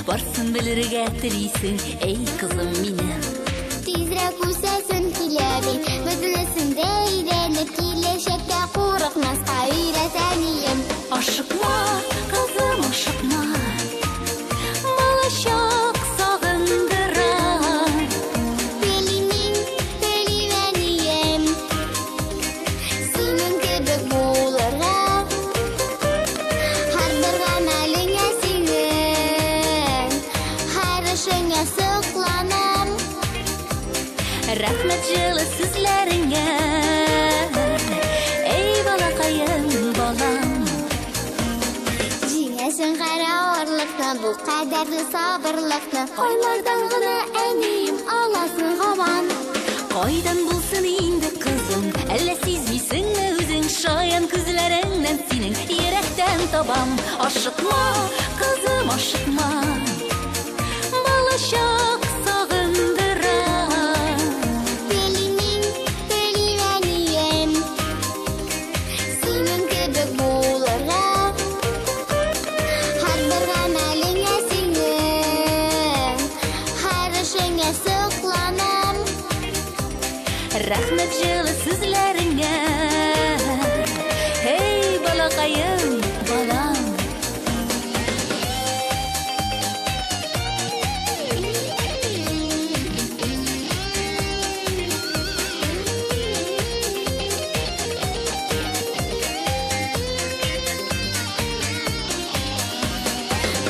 барсын білірге тілейсің, ей қызым менің. Тезірек өсесін келебей, бүділісінде үйреніп, келешекте қорықмасқа үйретәнейім. Ашықма, қызым, ашықма, балашақ сағындыра. Белінен төлевәнейім, сенің кебек болырға. Ардырған әліңе сенің, харышыңа сұқланам. Рахмет жылы сүзләріңе, ей балақайым балам. Жеңесің қара орлықны, бұл қадәрлі сабырлықны, ойлардан ғына әнейім аласын ғаман. Қайдан болсын енді қызым, әлі сезмейсің өзің, шаян күзлеріңнен сенің еректен табам. Ашықма, қызым, ашықма, балашақ сағындыра. Белінен төлевәнейім, сенің кебек болырға. Ардырған әліңе сенің, харышыңа сұқланам. Рахмет жылы сүзләріңе, ей балақайым балам.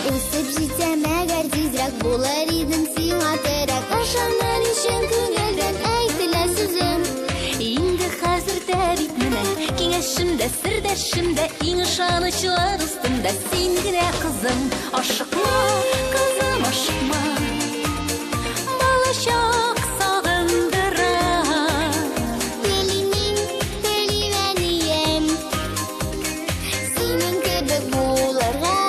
Өсіп жетсем әгер тезірек болар едім сиңа терек. Ашанан үшін көңілден әйтілә сөзім. Енді қазірде бит міне, кеңесшімде, сірдешімде, ең ышанычылар үстімде сен генә қызым. Ашықма, қызым, ашықма, балашақ сағындыра. Белінен төлевәнейім, сенің кебек болырға.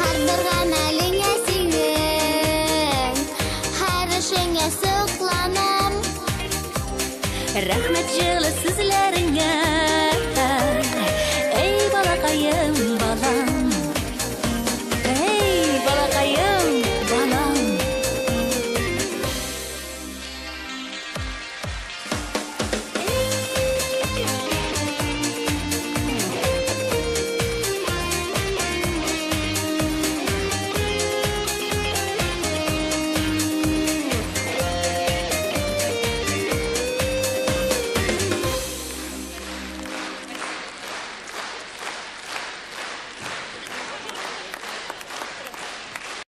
Ардырған әліңе сенің, харышыңа сұқланам. Рахмет жылы